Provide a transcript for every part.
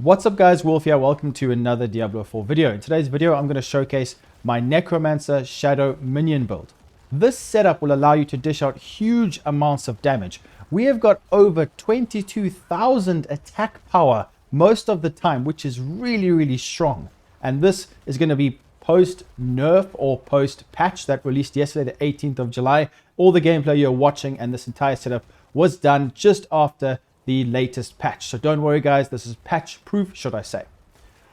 What's up guys, Wolf here. Welcome to another Diablo 4 video. In today's video, I'm going to showcase my Necromancer Shadow Minion build. This setup will allow you to dish out huge amounts of damage. We have got over 22,000 attack power most of the time, which is really strong. And this is going to be post nerf or post patch that released yesterday, the 18th of July. All the gameplay you're watching and this entire setup was done just after the latest patch. So don't worry guys, this is patch proof, should I say.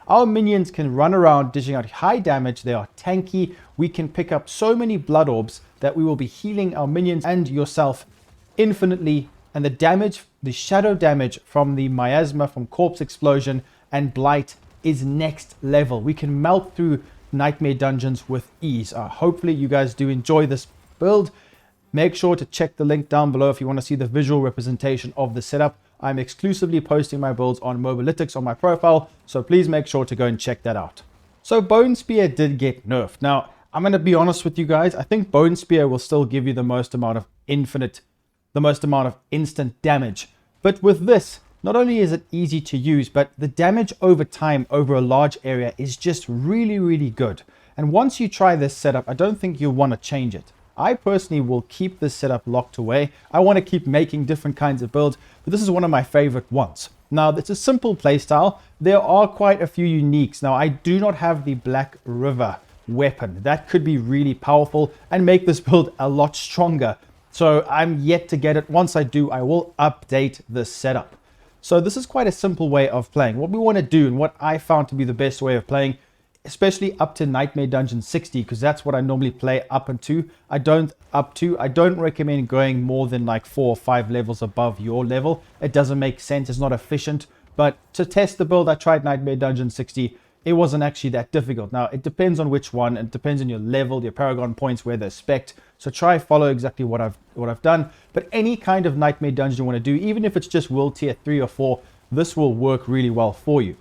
Our minions can run around dishing out high damage. They are tanky. We can pick up so many blood orbs that we will be healing our minions and yourself infinitely. And the damage, the shadow damage from the miasma, from corpse explosion and blight is next level. We can melt through nightmare dungeons with ease. Hopefully you guys do enjoy this build. Make sure to check the link down below if you want to see the visual representation of the setup. I'm exclusively posting my builds on Mobalytics on my profile, so please make sure to go and check that out. So Bone Spear did get nerfed. Now, I'm going to be honest with you guys. I think Bone Spear will still give you the most amount of instant damage. But with this, not only is it easy to use, but the damage over time over a large area is just really good. And once you try this setup, I don't think you'll want to change it. I personally will keep this setup locked away. I want to keep making different kinds of builds, but this is one of my favorite ones. Now, it's a simple playstyle. There are quite a few uniques. Now, I do not have the Black River weapon. That could be really powerful and make this build a lot stronger. So I'm yet to get it. Once I do, I will update this setup. So this is quite a simple way of playing. What we want to do and what I found to be the best way of playing, especially up to Nightmare Dungeon 60, because that's what I normally play up unto. I don't recommend going more than like 4 or 5 levels above your level. It doesn't make sense. It's not efficient. But to test the build, I tried Nightmare Dungeon 60. It wasn't actually that difficult. Now, it depends on which one. It depends on your level, your Paragon points, where they're spec'd. So try follow exactly what I've done. But any kind of Nightmare Dungeon you want to do, even if it's just World Tier 3 or 4, this will work really well for you.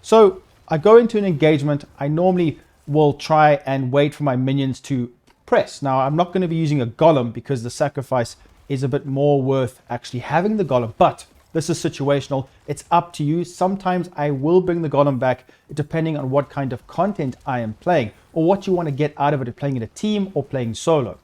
So I go into an engagement. I normally will try and wait for my minions to press. Now, I'm not going to be using a golem because the sacrifice is a bit more worth actually having the golem, but this is situational. It's up to you. Sometimes I will bring the golem back depending on what kind of content I am playing or what you want to get out of it, playing in a team or playing solo.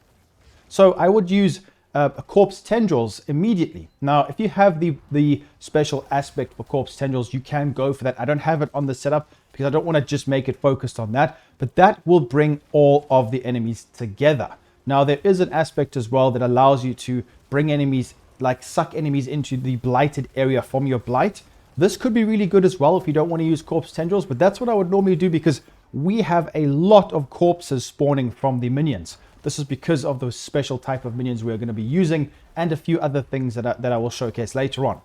So I would use a corpse tendrils immediately. Now, if you have the special aspect for corpse tendrils, you can go for that. I don't have it on the setup because I don't want to just make it focused on that, but that will bring all of the enemies together. Now, there is an aspect as well that allows you to bring enemies, like suck enemies into the blighted area from your blight. This could be really good as well if you don't want to use corpse tendrils, but that's what I would normally do because we have a lot of corpses spawning from the minions. This is because of those special type of minions we're going to be using and a few other things that I will showcase later on.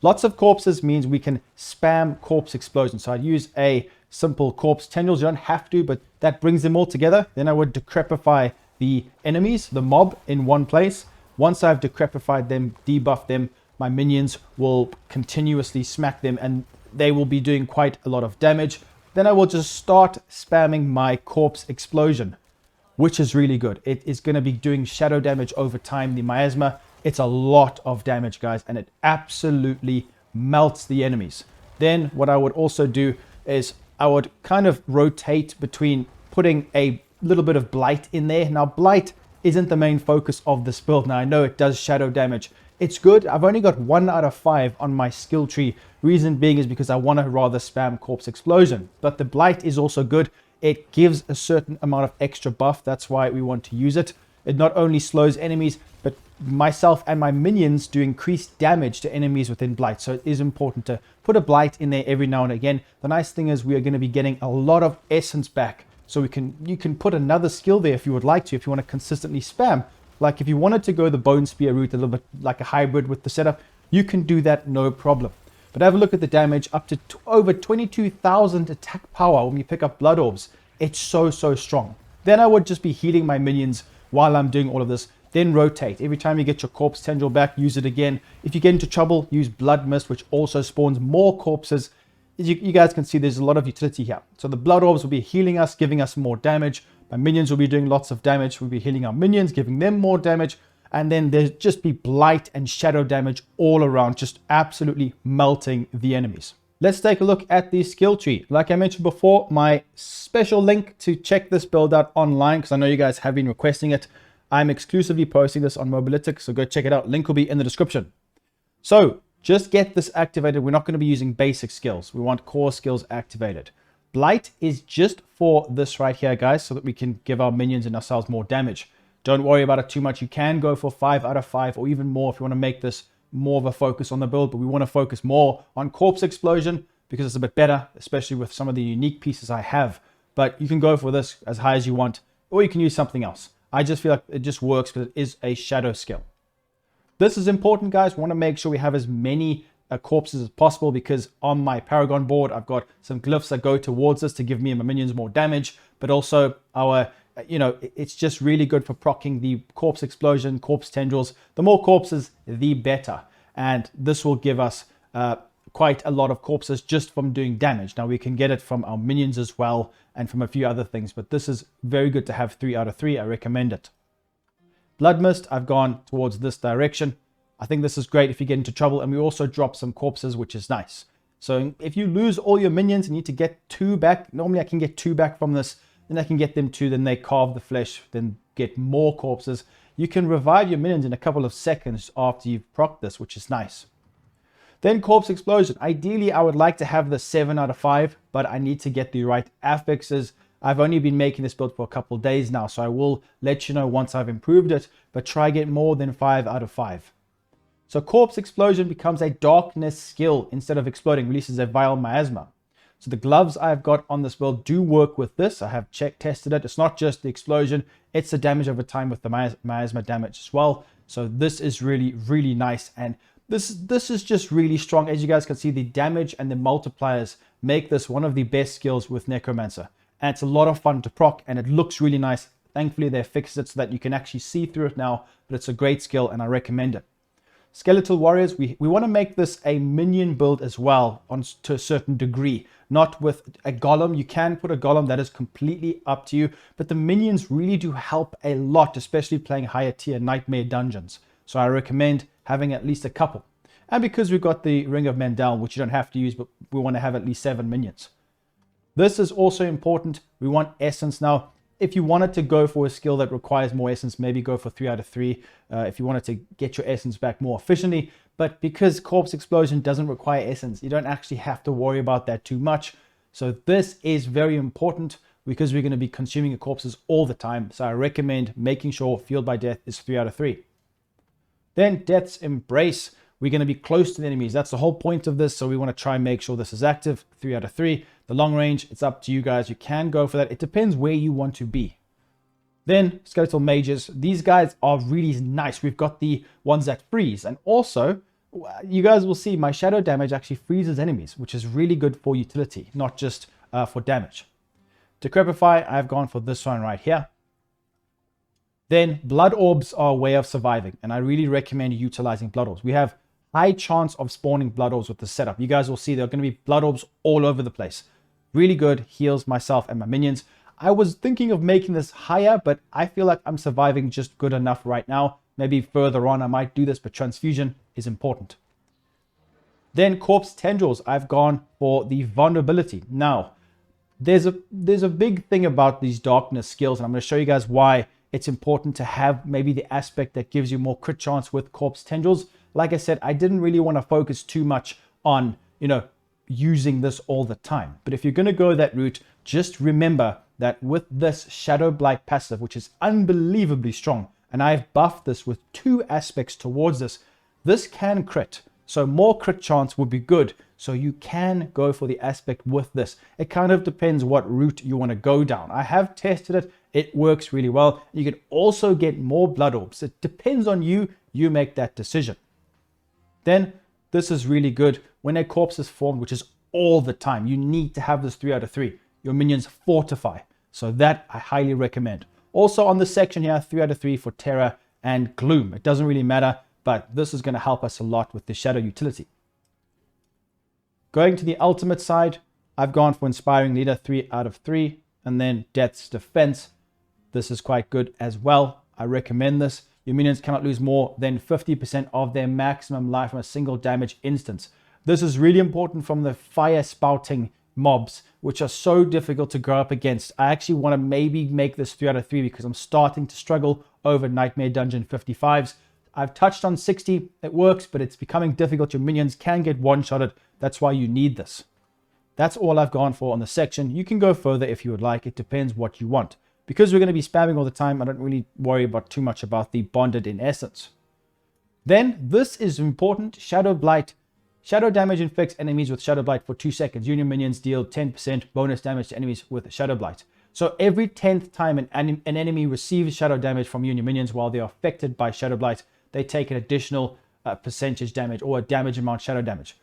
Lots of corpses means we can spam corpse explosion. So I'd use a simple corpse tendrils. You don't have to, but that brings them all together. Then I would decrepify the enemies, the mob in one place. Once I've decrepified them, debuffed them, my minions will continuously smack them and they will be doing quite a lot of damage. Then I will just start spamming my corpse explosion, which is really good. It is going to be doing shadow damage over time. The miasma, it's a lot of damage, guys, and it absolutely melts the enemies. Then what I would also do is I would kind of rotate between putting a little bit of blight in there. Now, blight isn't the main focus of this build. Now, I know it does shadow damage. It's good. I've only got 1 out of 5 on my skill tree. Reason being is because I want to rather spam corpse explosion. But the blight is also good. It gives a certain amount of extra buff. That's why we want to use it. It not only slows enemies, but myself and my minions do increased damage to enemies within blight. So it is important to put a blight in there every now and again. The nice thing is we are going to be getting a lot of essence back. So you can put another skill there if you would like to, if you want to consistently spam. Like if you wanted to go the Bone Spear route, a little bit like a hybrid with the setup, you can do that, no problem. But have a look at the damage, up to over 22,000 attack power when you pick up blood orbs. It's so strong. Then I would just be healing my minions while I'm doing all of this. Then rotate. Every time you get your corpse tendril back, use it again. If you get into trouble, use Blood Mist, which also spawns more corpses. As you guys can see, there's a lot of utility here. So the blood orbs will be healing us, giving us more damage. My minions will be doing lots of damage. We'll be healing our minions, giving them more damage. and then there's just be blight and shadow damage all around, just absolutely melting the enemies. let's take a look at the skill tree. Like I mentioned before, my special link to check this build out online, because I know you guys have been requesting it. I'm exclusively posting this on Mobilytics, so go check it out. Link will be in the description. So just get this activated. We're not going to be using basic skills. We want core skills activated. Blight is just for this right here, guys, so that we can give our minions and ourselves more damage. Don't worry about it too much. You can go for 5 out of 5 or even more if you want to make this more of a focus on the build, but we want to focus more on corpse explosion because it's a bit better, especially with some of the unique pieces I have. But you can go for this as high as you want, or you can use something else. I just feel like it just works because it is a shadow skill. This is important, guys. We want to make sure we have as many corpses as possible, because on my Paragon board, I've got some glyphs that go towards this to give me and my minions more damage, but also our, it's just really good for proccing the corpse explosion, corpse tendrils. The more corpses, the better. And this will give us quite a lot of corpses just from doing damage. Now we can get it from our minions as well and from a few other things, but this is very good to have 3 out of 3. I recommend it. Blood Mist, I've gone towards this direction. I think this is great if you get into trouble, and we also drop some corpses, which is nice. So if you lose all your minions and need to get 2 back, normally I can get 2 back from this, then I can get them 2, then they carve the flesh, then get more corpses. You can revive your minions in a couple of seconds after you've procced this, which is nice. Then Corpse Explosion. Ideally, I would like to have the 7 out of 5, but I need to get the right affixes. I've only been making this build for a couple of days now, so I will let you know once I've improved it, but try get more than 5 out of 5. So Corpse Explosion becomes a darkness skill. Instead of exploding, releases a vile miasma. So the gloves I've got on this build do work with this. I have tested it. It's not just the explosion, it's the damage over time with the miasma damage as well. So this is really, really nice, and this is just really strong. As you guys can see, the damage and the multipliers make this one of the best skills with Necromancer. And it's a lot of fun to proc, and it looks really nice. Thankfully, they fixed it so that you can actually see through it now, but it's a great skill, and I recommend it. Skeletal Warriors, we want to make this a minion build as well, to a certain degree. Not with a golem. You can put a golem, that is completely up to you, but the minions really do help a lot, especially playing higher tier nightmare dungeons. So I recommend having at least a couple. And because we've got the Ring of Mendel, which you don't have to use, but we want to have at least 7 minions. This is also important. We want essence now. If you wanted to go for a skill that requires more essence, maybe go for 3 out of 3. If you wanted to get your essence back more efficiently. But because Corpse Explosion doesn't require essence, you don't actually have to worry about that too much. So this is very important because we're going to be consuming the corpses all the time. So I recommend making sure Fueled by Death is 3 out of 3. Then Death's Embrace. We're going to be close to the enemies. That's the whole point of this. So we want to try and make sure this is active. 3 out of 3. The long range, it's up to you guys. You can go for that. It depends where you want to be. Then Skeletal Mages. These guys are really nice. We've got the ones that freeze. And also, you guys will see my shadow damage actually freezes enemies, which is really good for utility, not just for damage. Decrepify, I've gone for this one right here. Then Blood Orbs are a way of surviving, and I really recommend utilizing Blood Orbs. We have high chance of spawning Blood Orbs with the setup. You guys will see there are going to be Blood Orbs all over the place. Really good, heals myself and my minions. I was thinking of making this higher, but I feel like I'm surviving just good enough right now. Maybe further on I might do this, but transfusion is important. Then Corpse Tendrils, I've gone for the vulnerability. Now, there's a big thing about these darkness skills, and I'm going to show you guys why it's important to have maybe the aspect that gives you more crit chance with Corpse Tendrils. Like I said, I didn't really want to focus too much on, using this all the time. But if you're going to go that route, just remember that with this Shadow Blight passive, which is unbelievably strong, and I've buffed this with 2 aspects towards this, this can crit. So more crit chance would be good. So you can go for the aspect with this. It kind of depends what route you want to go down. I have tested it. It works really well. You can also get more Blood Orbs. It depends on you. You make that decision. Then this is really good. When a corpse is formed, which is all the time, you need to have this 3 out of 3. Your minions fortify. So that I highly recommend. Also on this section here, 3 out of 3 for Terror and Gloom. It doesn't really matter, but this is going to help us a lot with the Shadow utility. Going to the ultimate side, I've gone for Inspiring Leader, 3 out of 3. And then Death's Defense. This is quite good as well. I recommend this. Your minions cannot lose more than 50% of their maximum life from a single damage instance. This is really important from the fire spouting mobs, which are so difficult to go up against. I actually want to maybe make this 3 out of 3 because I'm starting to struggle over Nightmare Dungeon 55s. I've touched on 60, it works, but it's becoming difficult. Your minions can get one-shotted. That's why you need this. That's all I've gone for on the section. You can go further if you would like. It depends what you want. Because we're going to be spamming all the time, I don't really worry about too much about the bonded in essence. Then, this is important, Shadow Blight. Shadow damage inflicts enemies with Shadow Blight for 2 seconds. Union minions deal 10% bonus damage to enemies with Shadow Blight. So every 10th time an enemy receives shadow damage from Union minions while they are affected by Shadow Blight, they take an additional percentage damage or a damage amount shadow damage.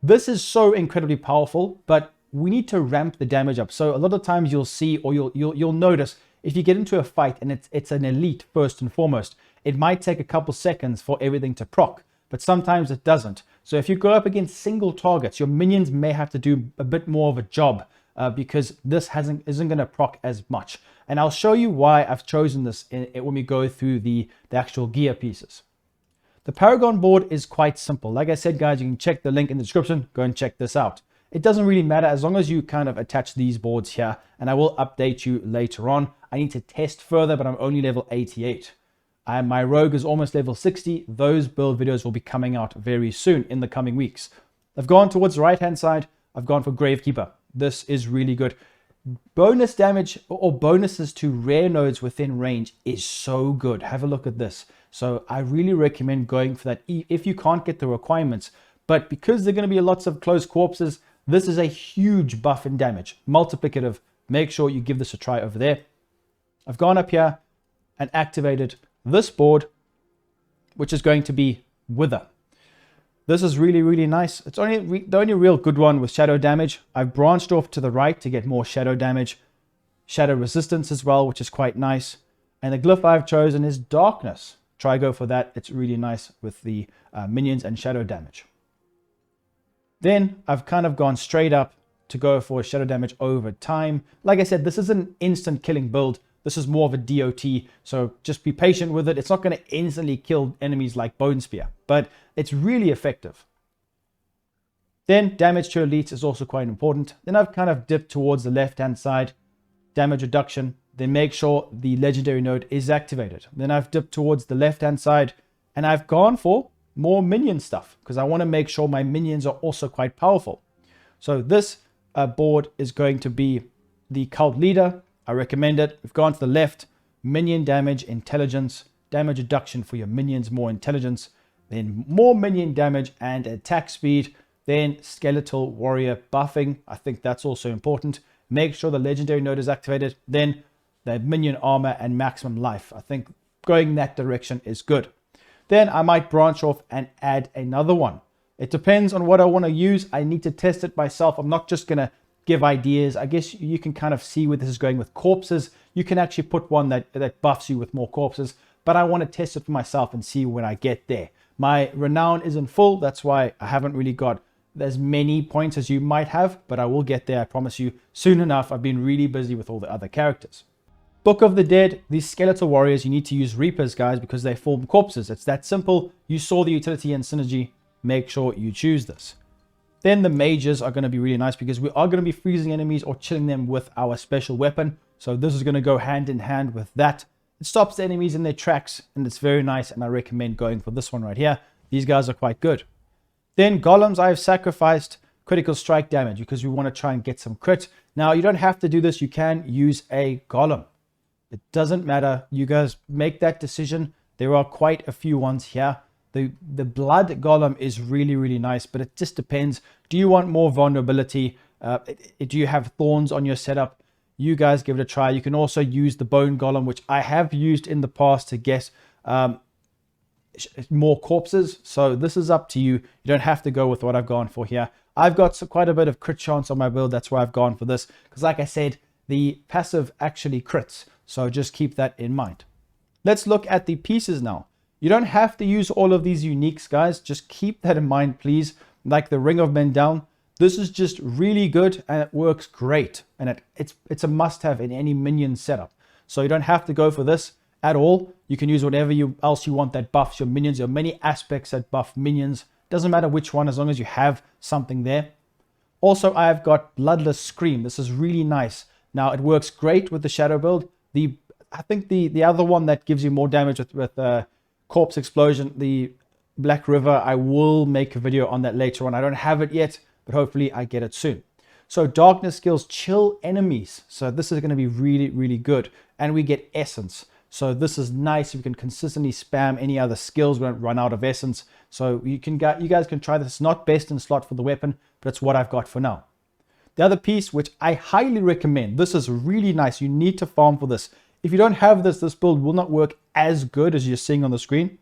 This is so incredibly powerful, but we need to ramp the damage up. So a lot of times you'll see, or you'll notice, if you get into a fight and it's an elite first and foremost, it might take a couple seconds for everything to proc, but sometimes it doesn't. So if you go up against single targets, your minions may have to do a bit more of a job because this isn't going to proc as much. And I'll show you why I've chosen this when we go through the actual gear pieces. The Paragon board is quite simple. Like I said, guys, you can check the link in the description. Go and check this out. It doesn't really matter as long as you kind of attach these boards here, and I will update you later on. I need to test further, but I'm only level 88. My rogue is almost level 60. Those build videos will be coming out very soon in the coming weeks. I've gone towards the right-hand side. I've gone for Gravekeeper. This is really good. Bonus damage or bonuses to rare nodes within range is so good. Have a look at this. So I really recommend going for that if you can't get the requirements. But because there are going to be lots of close corpses, this is a huge buff in damage. Multiplicative. Make sure you give this a try over there. I've gone up here and activated this board, which is going to be Wither. This is really, really nice. It's the only real good one with shadow damage. I've branched off to the right to get more shadow damage. Shadow resistance as well, which is quite nice. And the glyph I've chosen is Darkness. Try go for that. It's really nice with the minions and shadow damage. Then I've kind of gone straight up to go for shadow damage over time. Like I said, this is an instant killing build. This is more of a DOT, so just be patient with it. It's not going to instantly kill enemies like Bone Spear, but it's really effective. Then damage to elites is also quite important. Then I've kind of dipped towards the left-hand side, damage reduction. Then make sure the legendary node is activated. Then I've dipped towards the left-hand side, and I've gone for more minion stuff because I want to make sure my minions are also quite powerful. So this board is going to be the Cult Leader. I recommend it. We've gone to the left, minion damage, intelligence, damage reduction for your minions, more intelligence, then more minion damage and attack speed, then skeletal warrior buffing. I think that's also important. Make sure the legendary node is activated, then the minion armor and maximum life. I think going that direction is good. Then I might branch off and add another one. It depends on what I want to use. I need to test it myself. I'm not just going to give ideas. I guess you can kind of see where this is going with corpses. You can actually put one that buffs you with more corpses, but I want to test it for myself and see when I get there. My renown isn't full. That's why I haven't really got as many points as you might have, but I will get there. I promise you soon enough. I've been really busy with all the other characters. Book of the Dead, these skeletal warriors, you need to use Reapers, guys, because they form corpses. It's that simple. You saw the utility and synergy. Make sure you choose this. Then the mages are going to be really nice because we are going to be freezing enemies or chilling them with our special weapon. So this is going to go hand in hand with that. It stops the enemies in their tracks and it's very nice, and I recommend going for this one right here. These guys are quite good. Then golems, I have sacrificed critical strike damage because we want to try and get some crit. Now you don't have to do this. You can use a golem. It doesn't matter. You guys make that decision. There are quite a few ones here. The blood golem is really, really nice, but it just depends. Do you want more vulnerability? Do you have thorns on your setup? You guys give it a try. You can also use the bone golem, which I have used in the past to get more corpses. So this is up to you. You don't have to go with what I've gone for here. I've got quite a bit of crit chance on my build. That's why I've gone for this. Because like I said, the passive actually crits. So just keep that in mind. Let's look at the pieces now. You don't have to use all of these uniques, guys. Just keep that in mind, please. Like the Ring of Men Down. This is just really good and it works great. And it's a must-have in any minion setup. So you don't have to go for this at all. You can use whatever else you want that buffs your minions. There are many aspects that buff minions Doesn't matter which one, as long as you have something there. Also, I've got Bloodless Scream. This is really nice. Now, it works great with the Shadow build. I think the other one that gives you more damage with Corpse Explosion, the Black River, I will make a video on that later on. I don't have it yet, but hopefully I get it soon. So Darkness skills chill enemies. So this is going to be really, really good. And we get Essence. So this is nice. We can consistently spam any other skills. We don't run out of Essence. So you guys can try this. It's not best in slot for the weapon, but it's what I've got for now. The other piece, which I highly recommend, this is really nice. You need to farm for this. If you don't have this, this build will not work as good as you're seeing on the screen.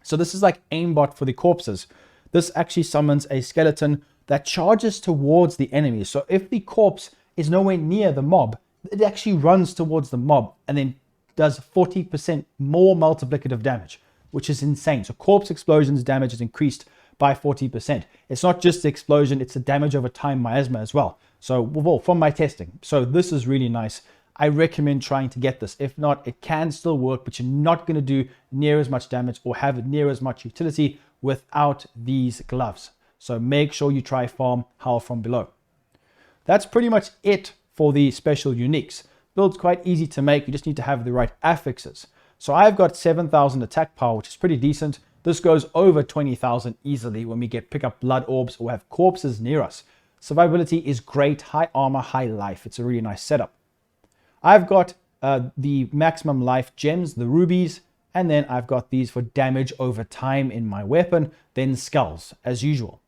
So this is like aimbot for the corpses. This actually summons a skeleton that charges towards the enemy. So if the corpse is nowhere near the mob, it actually runs towards the mob and then does 40% more multiplicative damage, which is insane. So Corpse Explosion's damage is increased by 40%. It's not just the explosion, it's the damage over time miasma as well. So, well, from my testing. So this is really nice. I recommend trying to get this. If not, it can still work, but you're not going to do near as much damage or have near as much utility without these gloves. So make sure you try farm Howl from Below. That's pretty much it for the special uniques. Build's quite easy to make. You just need to have the right affixes. So I've got 7,000 attack power, which is pretty decent. This goes over 20,000 easily when we pick up blood orbs or have corpses near us. Survivability is great. High armor, high life. It's a really nice setup. I've got the maximum life gems, the rubies, and then I've got these for damage over time in my weapon, then skulls, as usual.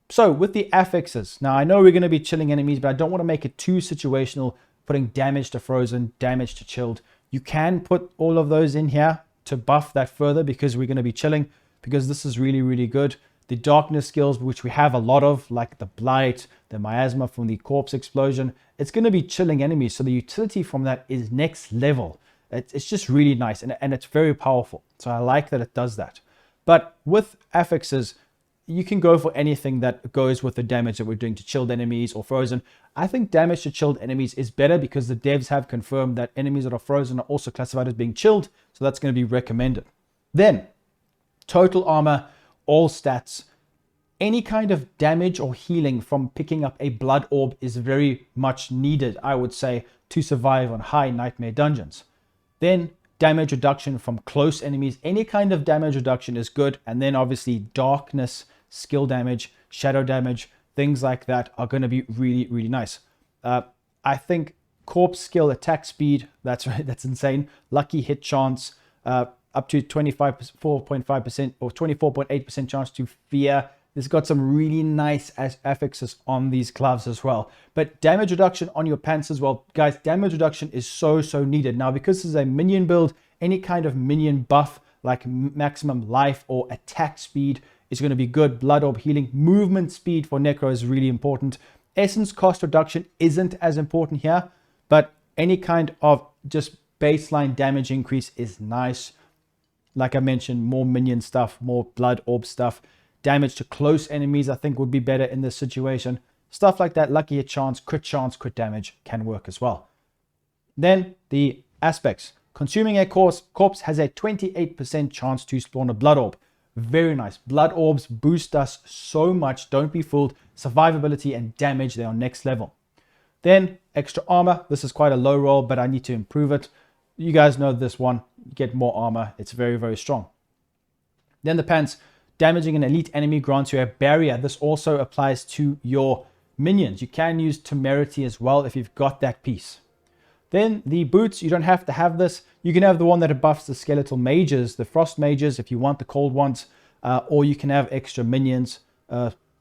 So with the affixes, now I know we're going to be chilling enemies, but I don't want to make it too situational, putting damage to frozen, damage to chilled. You can put all of those in here to buff that further because we're going to be chilling, because this is really, really good. The darkness skills, which we have a lot of, like the blight, the miasma from the corpse explosion, it's going to be chilling enemies. So the utility from that is next level. It's just really nice and it's very powerful. So I like that it does that. But with affixes, you can go for anything that goes with the damage that we're doing to chilled enemies or frozen. I think damage to chilled enemies is better because the devs have confirmed that enemies that are frozen are also classified as being chilled. So that's going to be recommended. Then, total armor, all stats. Any kind of damage or healing from picking up a blood orb is very much needed, I would say, to survive on high nightmare dungeons. Then, damage reduction from close enemies. Any kind of damage reduction is good. And then obviously darkness, skill damage, shadow damage, things like that are going to be really, really nice. I think corpse skill attack speed, that's insane. Lucky hit chance, up to 24.5% or 24.8% chance to fear. This got some really nice affixes on these gloves as well. But damage reduction on your pants as well. Guys, damage reduction is so needed. Now, because this is a minion build, any kind of minion buff like maximum life or attack speed is going to be good. Blood orb healing, movement speed for Necro is really important. Essence cost reduction isn't as important here, but any kind of just baseline damage increase is nice. Like I mentioned, more minion stuff, more blood orb stuff. Damage to close enemies, I think, would be better in this situation. Stuff like that, lucky hit chance, crit damage can work as well. Then the aspects. Consuming a corpse has a 28% chance to spawn a blood orb. Very nice. Blood orbs boost us so much. Don't be fooled. Survivability and damage, they are next level. Then extra armor. This is quite a low roll, but I need to improve it. You guys know this one. Get more armor. It's very strong. Then the pants. Damaging an elite enemy grants you a barrier. This also applies to your minions. You can use temerity as well if you've got that piece. Then the boots, you don't have to have this. You can have the one that buffs the skeletal mages, the frost mages, if you want the cold ones, or you can have extra minions.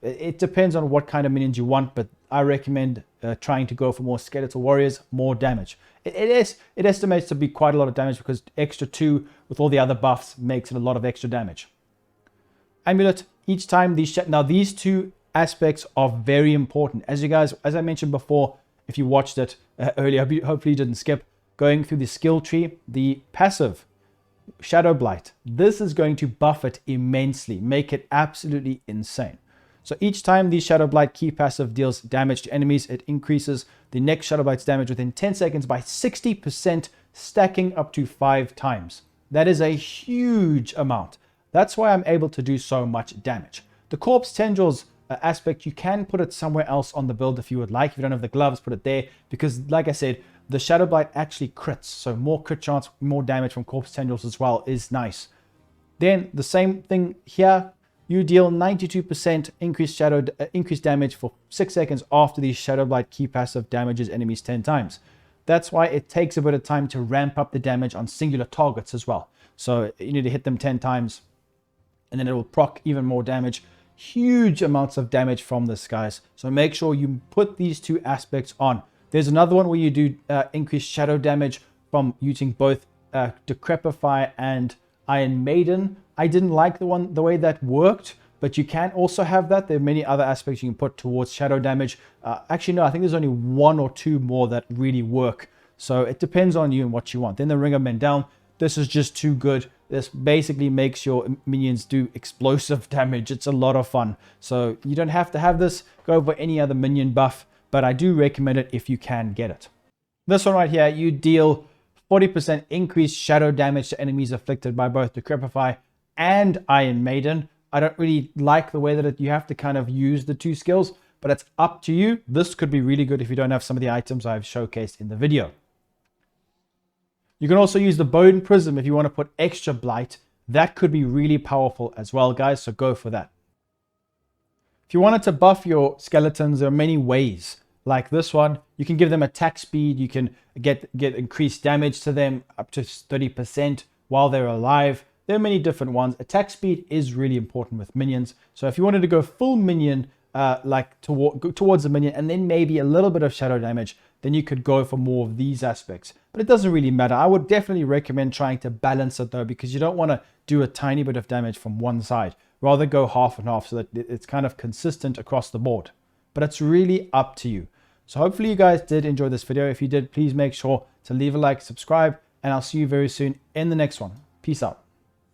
It depends on what kind of minions you want, but I recommend trying to go for more skeletal warriors, more damage. It estimates to be quite a lot of damage because extra 2 with all the other buffs makes it a lot of extra damage. Amulet, each time these two aspects are very important. As I mentioned before, if you watched it earlier, hopefully you didn't skip, going through the skill tree, the passive, Shadow Blight, this is going to buff it immensely, make it absolutely insane. So each time the Shadow Blight key passive deals damage to enemies, it increases the next Shadow Blight's damage within 10 seconds by 60%, stacking up to 5 times. That is a huge amount. That's why I'm able to do so much damage. The corpse tendrils aspect, you can put it somewhere else on the build if you would like. If you don't have the gloves, put it there, because like I said, the Shadow Blight actually crits, so more crit chance, more damage from corpse tendrils as well is nice. Then the same thing here, you deal 92% increased damage for 6 seconds after the Shadow Blight key passive damages enemies 10 times. That's why it takes a bit of time to ramp up the damage on singular targets as well. So you need to hit them 10 times and then it will proc even more damage. Huge amounts of damage from this, guys. So make sure you put these two aspects on. There's another one where you do increased shadow damage from using both Decrepify and Iron Maiden. I didn't like the way that worked, but you can also have that. There are many other aspects you can put towards shadow damage. Actually, no, I think there's only 1 or 2 more that really work. So it depends on you and what you want. Then the Ring of Men Down. This is just too good. This basically makes your minions do explosive damage. It's a lot of fun. So you don't have to have this. Go for any other minion buff, but I do recommend it if you can get it. This one right here, you deal 40% increased shadow damage to enemies afflicted by both Decrepify and Iron Maiden. I don't really like the way that you have to kind of use the 2 skills, but it's up to you. This could be really good if you don't have some of the items I've showcased in the video. You can also use the Bone Prism if you want to put extra blight. That could be really powerful as well, guys, so go for that. If you wanted to buff your skeletons, there are many ways. Like this one, you can give them attack speed. You can get increased damage to them up to 30% while they're alive. There are many different ones. Attack speed is really important with minions. So if you wanted to go full minion, towards the minion, and then maybe a little bit of shadow damage, then you could go for more of these aspects. But it doesn't really matter. I would definitely recommend trying to balance it though, because you don't want to do a tiny bit of damage from one side. Rather go half and half so that it's kind of consistent across the board. But it's really up to you. So hopefully you guys did enjoy this video. If you did, please make sure to leave a like, subscribe, and I'll see you very soon in the next one. Peace out.